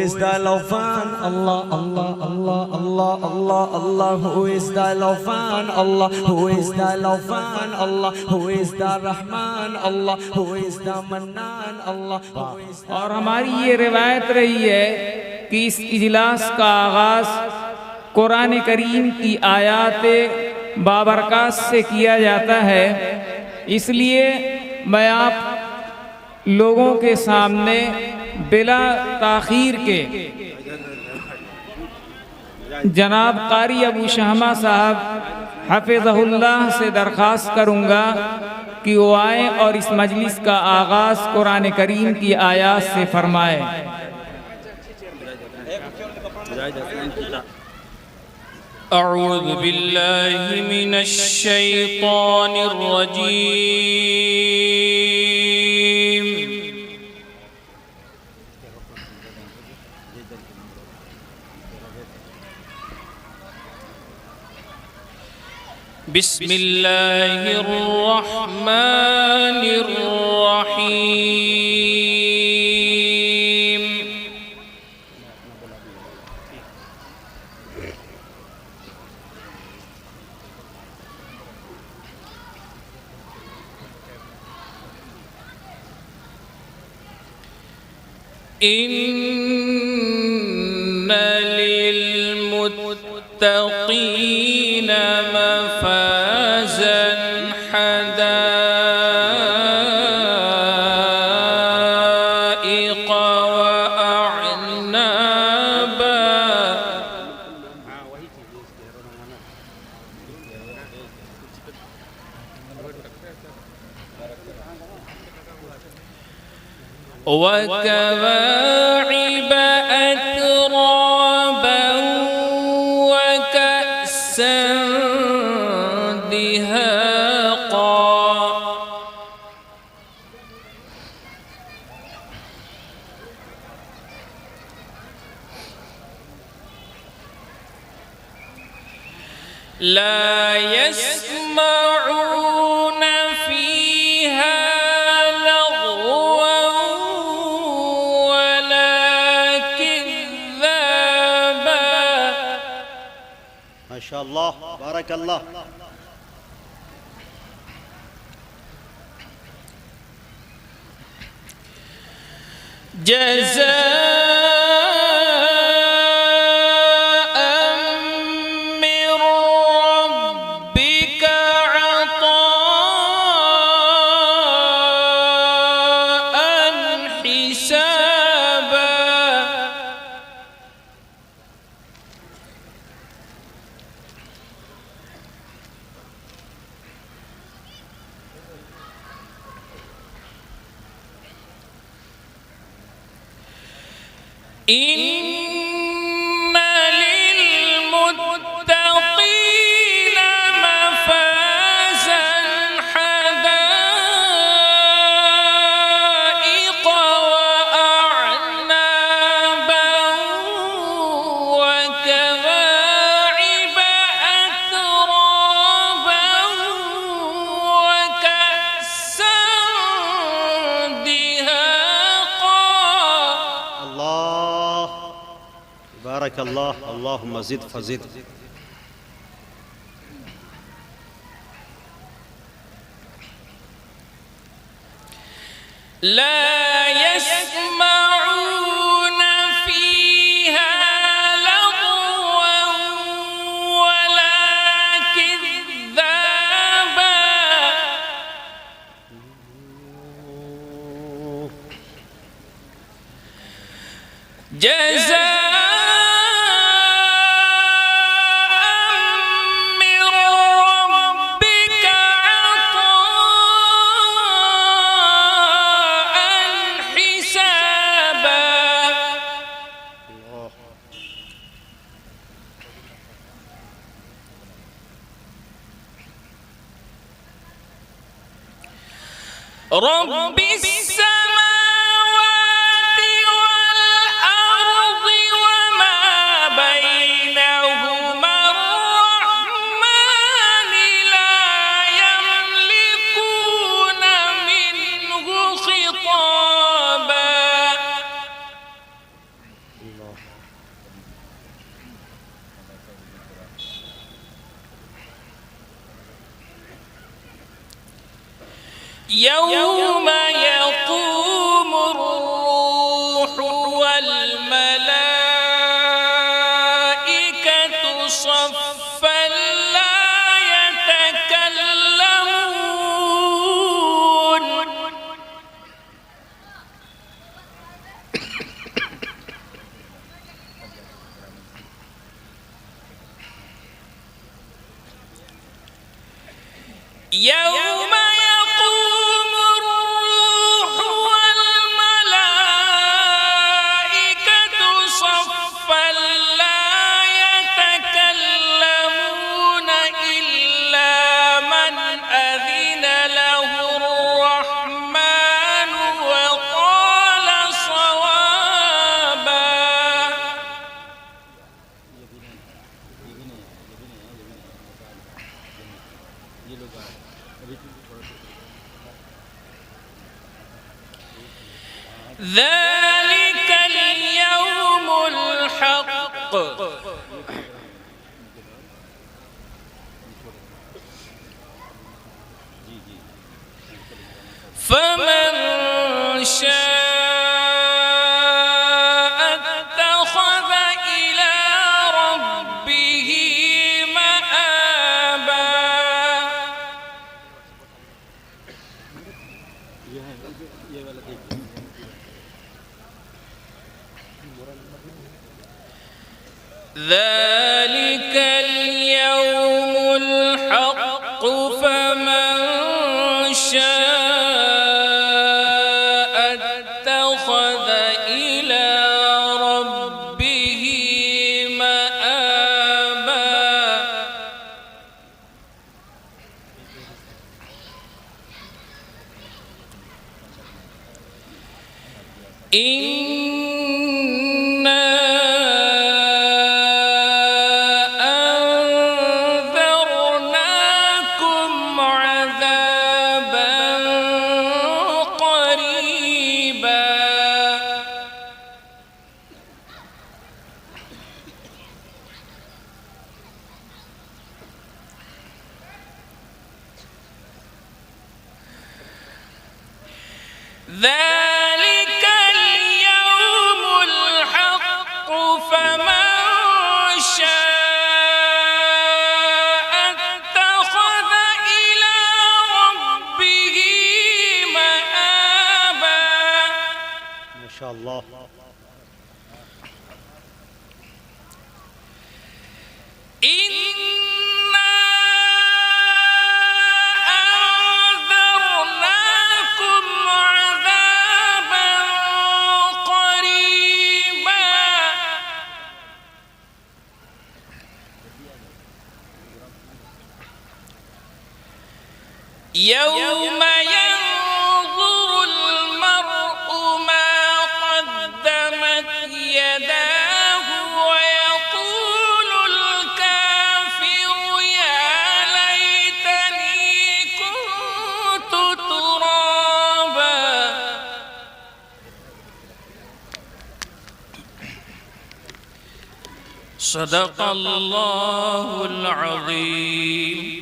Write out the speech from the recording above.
is the Lofan? Allah, Allah, Allah, Allah, Allah, Allah. Who is the Lofan? Allah. Who is the Lofan? Allah. Who is the Rahman? Allah. Who is the Mannan? Allah. और हमारी ये रिवायत रही है कि इस इजलास का आगाज़ कुरान करीम की आयात बाबरकत से किया जाता है। इसलिए मैं आप लोगों के सामने बिला ताख़ीर के जनाब कारी अबू शहमा साहब हफ़िज़हुल्लाह से दरख्वास्त करूँगा कि वो आए और इस मजलिस का आगाज़ कुरान करीम की आयात से फरमाए। अऊज़ु बिल्लाहि मिनश शैतानिर रजीम। बिस्मिल्लाहिर रहमानिर रहीम। इन्न लिलमुत्तक़ीन मफ़ाज़न हदाइक़ वअअनाबा। وكواعب أترابا وكأسا دهاقا لا يسمعون فيها ما شاء الله بارك الله. جزاء من ربك عطاء حسابا. إن للمتقين مفازا حدائق وأعنابا وكواعب أترابا وكأسا دهاقا. الله بارك الله. اللهم زد فزد. لا يسمعون فيها لغوا ولا كذابا. جزاء من ربك عطاء حسابا. رب السماوات والأرض وما بينهما الرحمن لا يملكون منه خطابا. يوم يقوم الروح والملائكة صفا لا يتكلمون يوم يقوم الروح والملائكة صفا لا يتكلمون إلا من أذن له الرحمن وقال صوابا ذلك اليوم الحق فمن شاء اتخذ إلى ربه مآبا ذلك اليوم الحق فمن شاء اتخذ إلى ربه مآبا إنا أنذرناكم عذابا قريبا ذلك اليوم الحق فمن شاء اتخذ إلى ربه مآبا ما شاء الله. إنا أنذرناكم عذابا قريبا يوم ينظر المرء ما قدمت يداه ويقول الكافر يا ليتني كنت ترابا صدق الله العظيم.